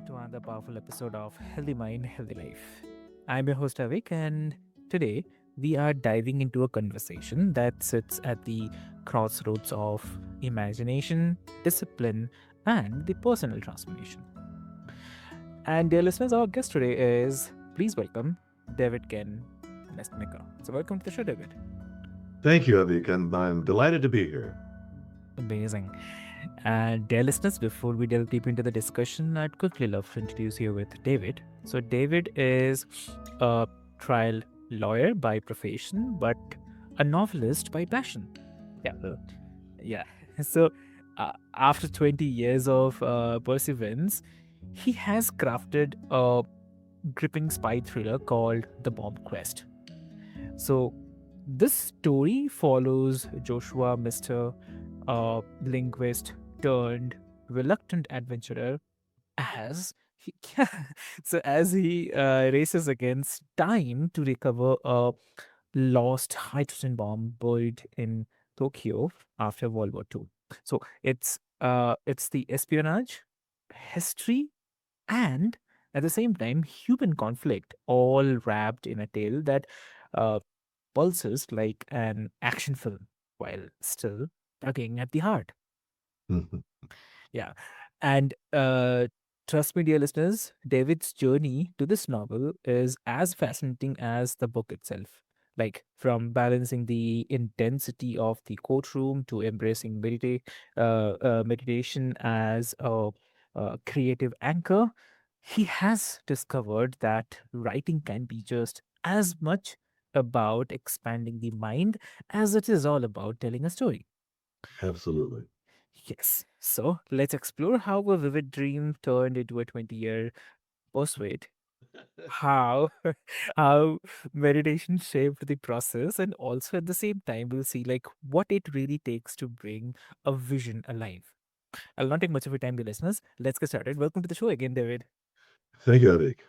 back to another powerful episode of Healthy Mind, Healthy Life. I'm your host Avik, and today we are diving into a conversation that sits at the crossroads of imagination, discipline, and the personal transformation. And dear listeners, our guest today is, please welcome, David Mestemaker. So, welcome to the show, David. Thank you, Avik, and I'm delighted to be here. Amazing. And dear listeners, before we delve deep into the discussion, I'd quickly love to introduce you with David. So, David is a trial lawyer by profession, but a novelist by passion. Yeah, yeah. So, after 20 years of perseverance, he has crafted a gripping spy thriller called The Bomb Quest. So, this story follows Joshua, Mr. Linguist turned reluctant adventurer, as he, as he races against time to recover a lost hydrogen bomb buried in Tokyo after World War II. So it's the espionage, history, and at the same time human conflict all wrapped in a tale that uh, pulses like an action film while still tugging at the heart. Mhm. Yeah. And trust me, dear listeners, David's journey to this novel is as fascinating as the book itself. Like from balancing the intensity of the courtroom to embracing meditation as a creative anchor, he has discovered that writing can be just as much about expanding the mind as it is all about telling a story. Absolutely. Yes. So let's explore how a vivid dream turned into a 20-year pursuit. How how meditation shaped the process, and also at the same time we'll see like what it really takes to bring a vision alive. I'll not take much of your time, dear listeners. Let's get started. Welcome to the show again, David. Thank you, Avik.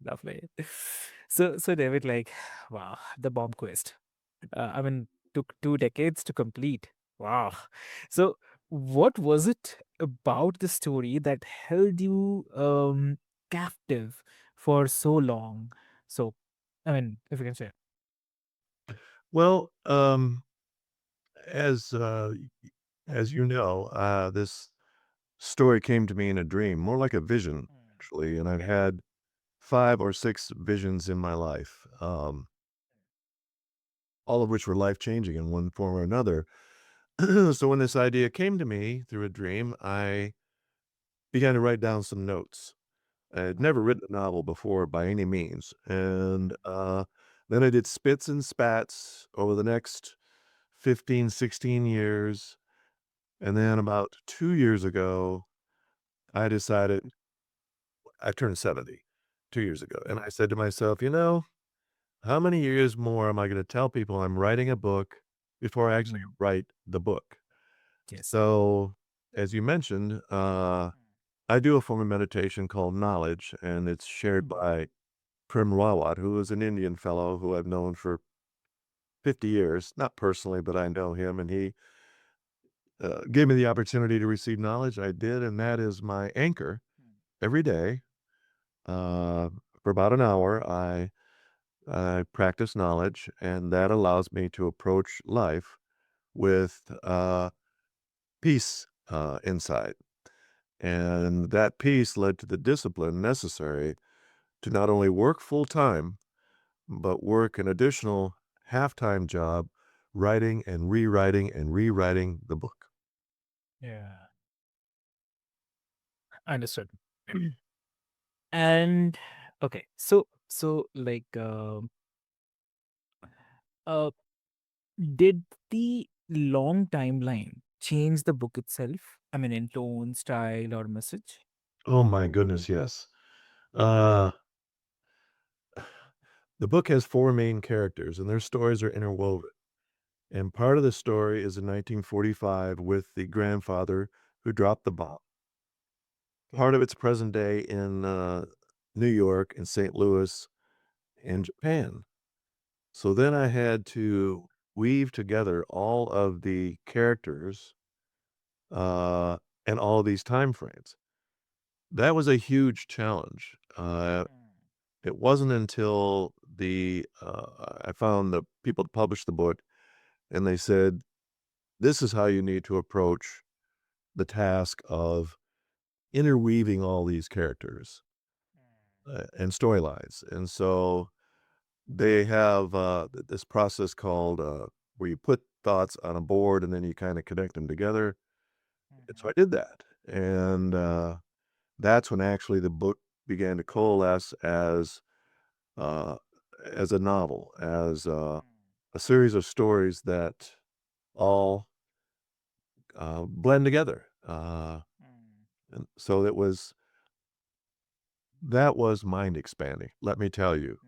Lovely. So David, like, wow, the bomb quest. I mean, took 2 decades to complete. Wow. So, what was it about the story that held you captive for so long? So, I mean, if you can share. Well, as as you know, this story came to me in a dream, more like a vision, Mm. actually. And I've had 5 or 6 visions in my life, all of which were life changing in one form or another. So when this idea came to me through a dream, I began to write down some notes. I had never written a novel before by any means. And then I did spits and spats over the next 15, 16 years. And then about 2 years ago, I decided I turned 70 2 years ago. And I said to myself, how many years more am I going to tell people I'm writing a book before I actually Mm. write the book? Yes. So, as you mentioned, I do a form of meditation called knowledge, and it's shared Mm. by Prem Rawat, who is an Indian fellow who I've known for 50 years, not personally, but I know him, and he gave me the opportunity to receive knowledge. I did, and that is my anchor every day. Uh, for about an hour, I practice knowledge, and that allows me to approach life with peace inside. And that peace led to the discipline necessary to not only work full time, but work an additional half-time job writing and rewriting the book. Yeah. Understood. And okay, so like uh did the long timeline change the book itself? I mean, in tone, style, or message? Oh my goodness, yes. Uh, the book has 4 main characters, and their stories are interwoven. And part of the story is in 1945 with the grandfather who dropped the bomb. Okay. Part of it's present day in New York and St. Louis and Japan. So then I had to weave together all of the characters uh, and all of these time frames. that was a huge challenge. Mm, It wasn't until I found the people that published the book, and they said, "This is how you need to approach the task of interweaving all these characters, and storylines." And so they have, this process called, where you put thoughts on a board and then you kinda connect them together, and so I mhm, did that, and, that's when actually the book began to coalesce uh, as a novel, as, a series of stories that all, blend together, and so that was mind expanding, let me tell you.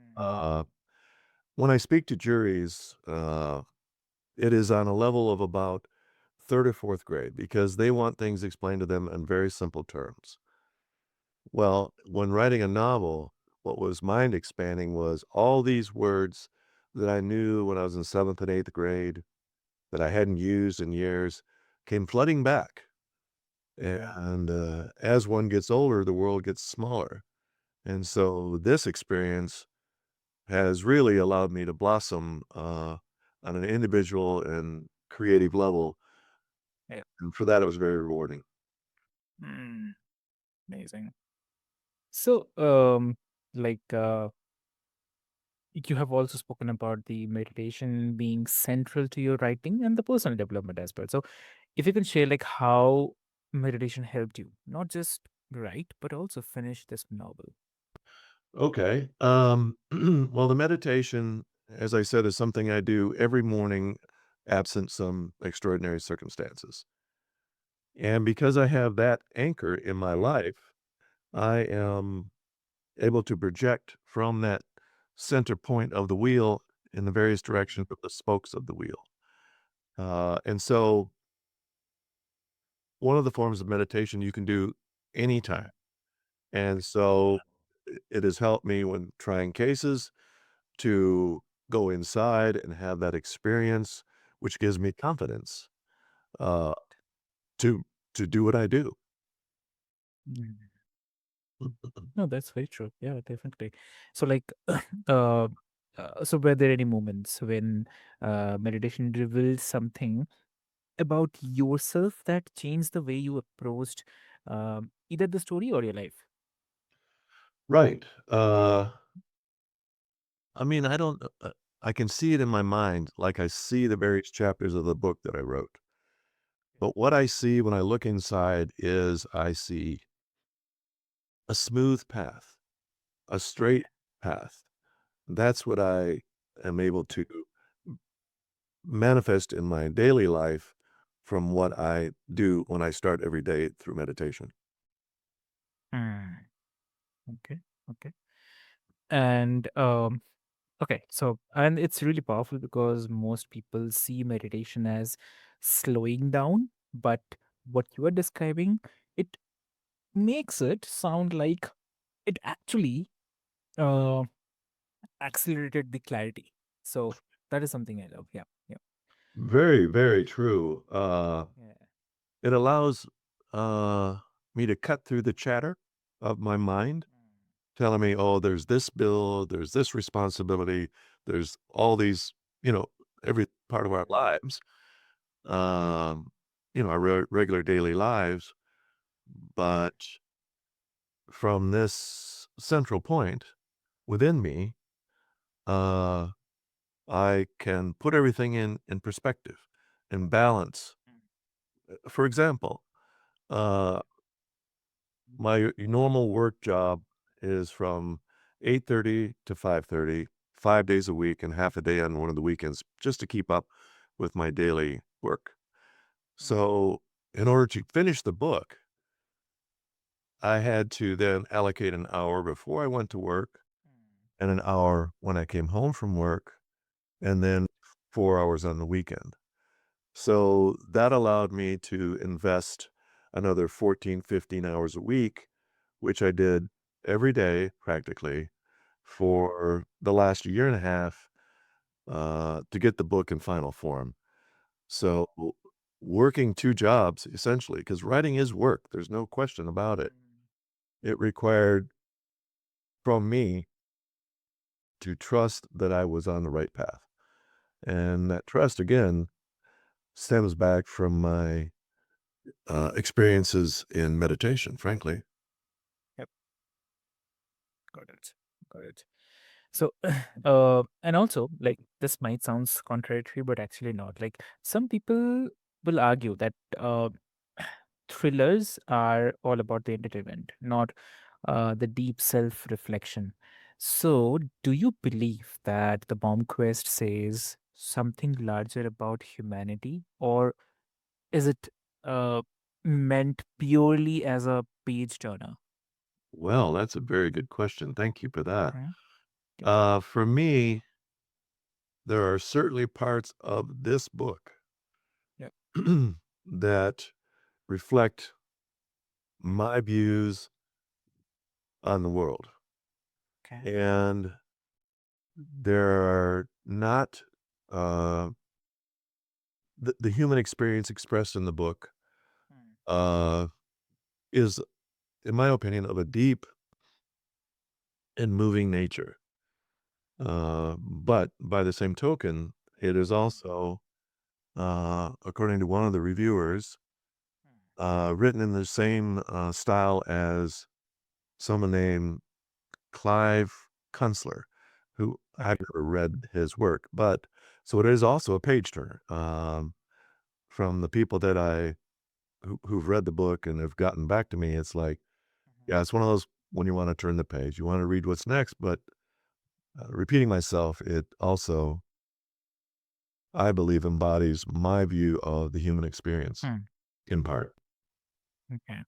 When I speak to juries, it is on a level of about 3rd or 4th grade because they want things explained to them in very simple terms. Well, when writing a novel, what was mind expanding was all these words that I knew when I was in 7th and 8th grade that I hadn't used in years came flooding back. yeah. And as one gets older, the world gets smaller. And so this experience has really allowed me to blossom on an individual and creative level. Yeah. And for that, it was very rewarding. Mm, amazing. So, like, you have also spoken about the meditation being central to your writing and the personal development as well. So, if you can share, like, how meditation helped you not just write but also finish this novel. Okay. Well, the meditation, as I said, is something I do every morning, absent some extraordinary circumstances. And because I have that anchor in my life, I am able to project from that center point of the wheel in the various directions of the spokes of the wheel. And so, one of the forms of meditation you can do anytime. And so, it has helped me when trying cases to go inside and have that experience, which gives me confidence, uh, to do what I do. Mm. No, that's very true. Yeah, definitely. So, like, uh, so were there any moments when meditation revealed something about yourself that changed the way you approached either the story or your life? Right. I mean, I can see it in my mind, like I see the various chapters of the book that I wrote. But what I see when I look inside is I see a smooth path, a straight path. That's what I am able to manifest in my daily life from what I do when I start every day through meditation. Mm, okay, okay. And okay, so and it's really powerful because most people see meditation as slowing down, but what you are describing, it makes it sound like it actually uh accelerated the clarity. So that is something I love. Yeah, yeah, Very, very true. yeah. It allows me to cut through the chatter of my mind, telling me, oh, there's this bill, there's this responsibility, there's all these, you know, every part of our lives, um, our regular daily lives. But from this central point within me, uh, I can put everything in perspective and balance. For example, uh, my normal work job is from 8:30 to 5:30, 5 days a week and half a day on one of the weekends just to keep up with my daily work. So, in order to finish the book, I had to then allocate an hour before I went to work and an hour when I came home from work and then 4 hours on the weekend. So, that allowed me to invest another 14, 15 hours a week, which I did every day practically for the last year and a half, to get the book in final form. So, working 2 jobs essentially, because writing is work, there's no question about it. It required from me to trust that I was on the right path. And that trust, again, stems back from my experiences in meditation, frankly. Yep, got it. Got it. So, and also, like, this might sounds contradictory, but actually not. Like, some people will argue that thrillers are all about the entertainment, not the deep self reflection. So, do you believe that the bomb quest says something larger about humanity, or is it uh, meant purely as a page turner? Well, that's a very good question. Thank you for that. Mhm. Yep. For me, there are certainly parts of this book Yep. that reflect my views on the world. Okay. And there are not uh, the human experience expressed in the book Mm. uh, is, in my opinion, of a deep and moving nature. But by the same token, it is also, according to one of the reviewers, written in the same style as someone named Clive Kunstler, who I've Okay. never read his work. But so it is also a page turner. From the people that who've read the book and have gotten back to me, it's like, Mhm. yeah, it's one of those when you want to turn the page, you want to read what's next. But repeating myself, it also, I believe, embodies my view of the human experience Hmm. in part. Okay.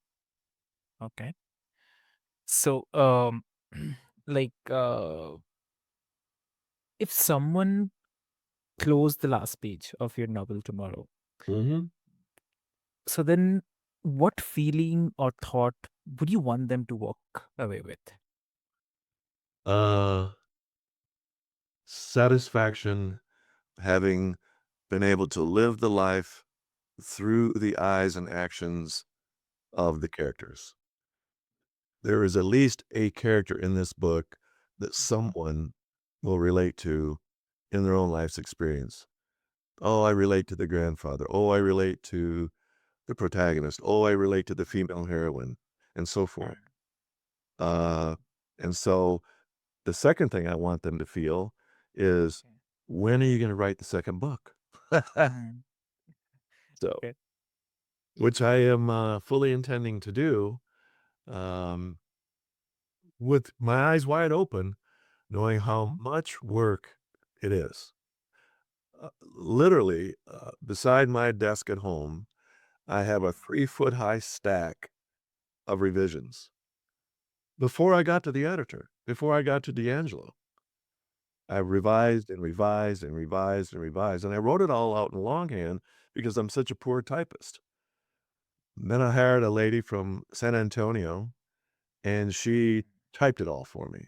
Okay. So, like, if someone closed the last page of your novel tomorrow, Hmm. so then what feeling or thought would you want them to walk away with? Uh, Satisfaction, having been able to live the life through the eyes and actions of the characters. There is at least a character in this book that Mhm. someone will relate to in their own life's experience. Oh, I relate to the grandfather. Oh, I relate to the protagonist. Oh, I relate to the female heroine, and so forth. Mm. Uh, and so the second thing I want them to feel is, Okay. when are you going to write the second book? Mm. So, Okay. which I am fully intending to do, um, with my eyes wide open, knowing how Mhm. much work it is. Literally, beside my desk at home, I have a 3-foot high stack of revisions. Before I got to the editor, before I got to D'Angelo, I revised and revised and revised and revised, and I wrote it all out in longhand because I'm such a poor typist. Then I hired a lady from San Antonio, and she typed it all for me.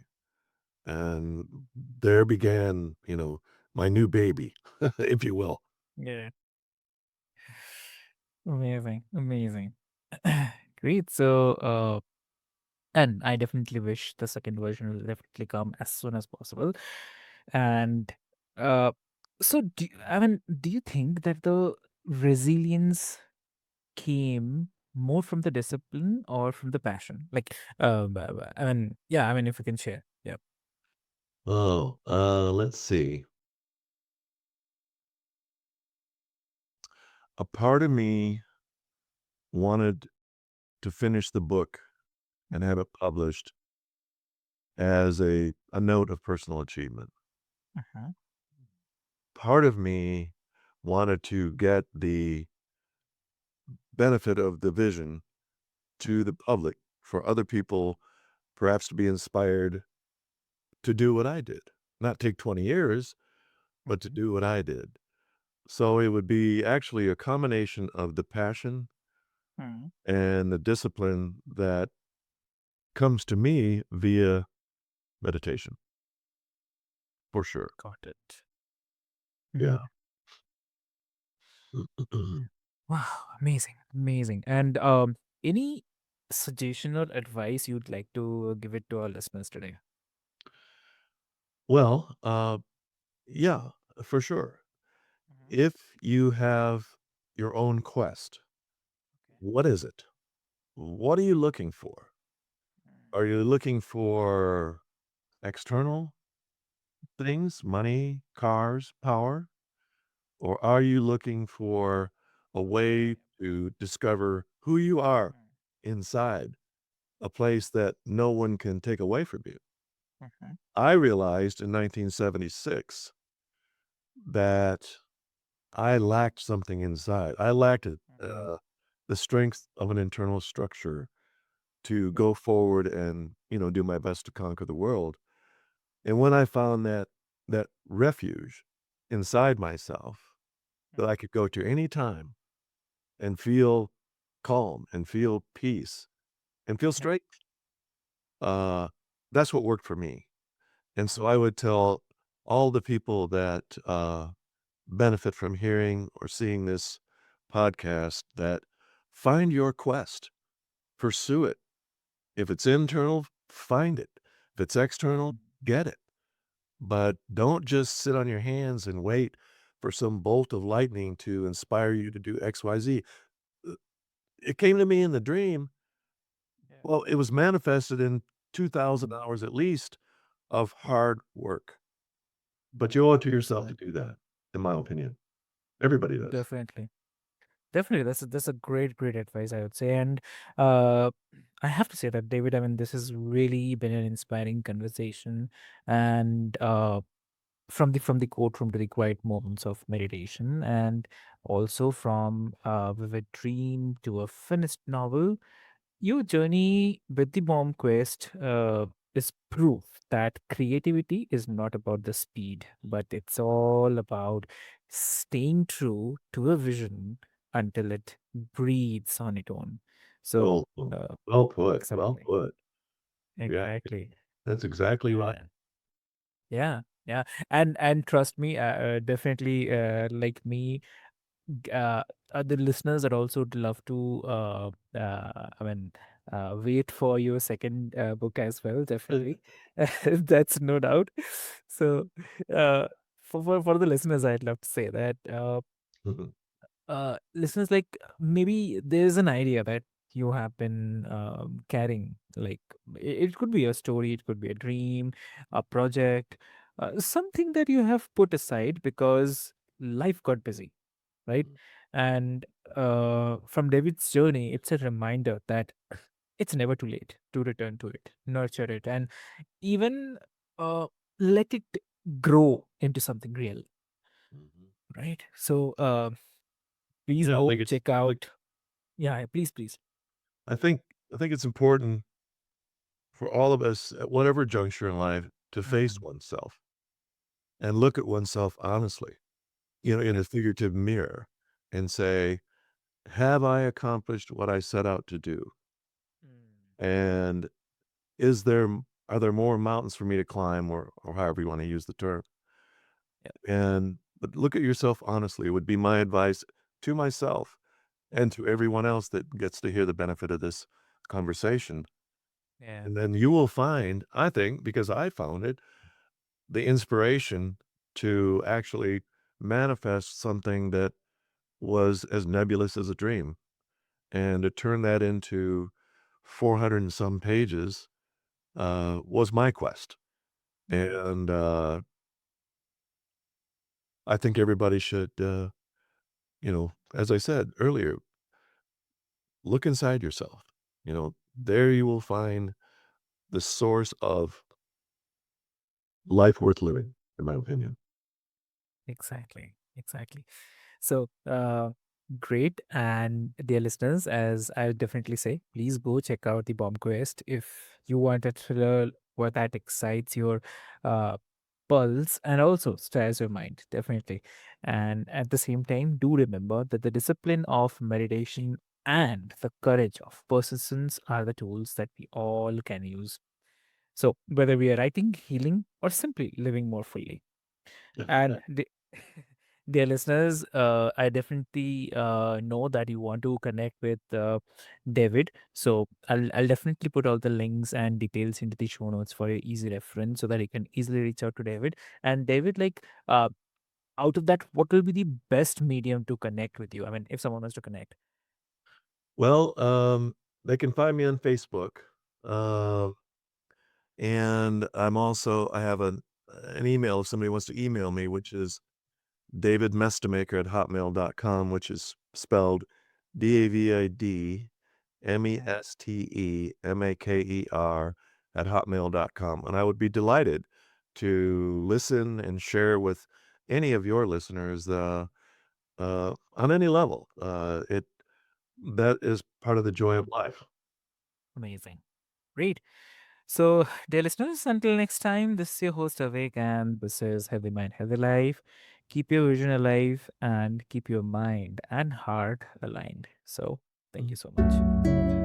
And there began, my new baby, if you will. Yeah. Amazing. Amazing. Great. So, and I definitely wish the second version will definitely come as soon as possible. And uh, so, I mean, do you think that the resilience came more from the discipline or from the passion? Like, I mean, yeah, I mean, if you can share. Yeah. Oh, let's see. A part of me wanted to finish the book and have it published as a note of personal achievement. Uh-huh. Part of me wanted to get the benefit of the vision to the public for other people perhaps to be inspired to do what I did. Not take 20 years, but to Mhm. do what I did. So it would be actually a combination of the passion Mhm. and the discipline that comes to me via meditation, for sure. Got it. Yeah. Mhm. Wow, amazing, amazing. And any suggestion or advice you'd like to give it to our listeners today? Well, yeah, for sure. Mhm. If you have your own quest, Okay. what is it? What are you looking for? Mm. Are you looking for external things, money, cars, power? Or are you looking for a way to discover who you are Mm. inside, a place that no one can take away from you? Mhm. I realized in 1976 that I lacked something inside. I lacked Mhm. the strength of an internal structure to Yeah. go forward and, do my best to conquer the world. And when I found that refuge inside myself that I Mm. could go to any time and feel calm and feel peace and feel Yep. strength, uh, that's what worked for me. And so I Mm. would tell all the people that benefit from hearing or seeing this podcast that find your quest, pursue it. If it's internal, find it. If it's external, Mm. get it. But don't just sit on your hands and wait for some bolt of lightning to inspire you to do XYZ. Uh, It came to me in the dream. Yeah. Well, it was manifested in 2,000 Mm. hours at least of hard work. But you owe it to yourself to do that, in my opinion. Everybody does. Definitely. Definitely, that's a great advice, I would say. And uh, I have to say that, David, I mean, this has really been an inspiring conversation. And from the courtroom to the quiet moments of meditation, and also from a vivid dream to a finished novel, your journey with the bomb quest is proof that creativity is not about the speed, but it's all about staying true to a vision until it breathes on its own. So, Well, well uh, well put, well exactly, put. Yeah, exactly. that's exactly right. Uh, yeah, yeah, and trust me, definitely, like me, uh, the listeners are also would love to I mean wait for your second book as well, definitely. That's no doubt. So for the listeners, I'd love to say that listeners, like, maybe there's an idea that you have been carrying, like, it could be a story, it could be a dream, a project, something that you have put aside because life got busy, right? And from David's journey, it's a reminder that it's never too late to return to it, nurture it, and even let it grow into something real, Mhm. right? So please Yeah, I go think it's check out. Yeah, yeah, please, please. I think I think it's important for all of us at whatever juncture in life to face Mhm. oneself and look at oneself honestly, in Yep. a figurative mirror and say, "Have I accomplished what I set out to do? Mm. And is there are there more mountains for me to climb?" Or however you wanna use the term. Yep. And but look at yourself honestly would be my advice to myself and to everyone else that gets to hear the benefit of this conversation. Yeah. And then you will find, I think, because I found it, the inspiration to actually manifest something that was as nebulous as a dream, and to turn that into 400 and some pages, was my quest. Mm. And, I think everybody should, as I said earlier, look inside yourself. There you will find the source of life worth living, in my opinion. Exactly. Exactly. So, great. And dear listeners, as I would definitely say, please go check out the Bomb Quest if you want a thriller what that excites your uh, pulse and also stirs your mind, definitely. And at the same time, do remember that the discipline of meditation and the courage of persistence are the tools that we all can use. So, whether we are writing, healing, or simply living more fully. And Dear listeners, I definitely know that you want to connect with David. So I'll definitely put all the links and details into the show notes for your easy reference so that you can easily reach out to David. And David, out of that, what will be the best medium to connect with you? I mean, if someone wants to connect. Well, they can find me on Facebook, um, and I have an email if somebody wants to email me, which is David Mestemaker at hotmail.com, which is spelled DAVIDMESTEMAKER at hotmail.com. And I would be delighted to listen and share with any of your listeners on any level. That is part of the joy of life. Amazing. Great. So, dear listeners, until next time, this is your host Avik, and this is Healthy Mind, Healthy Life. Keep your vision alive and keep your mind and heart aligned. So, thank you so much.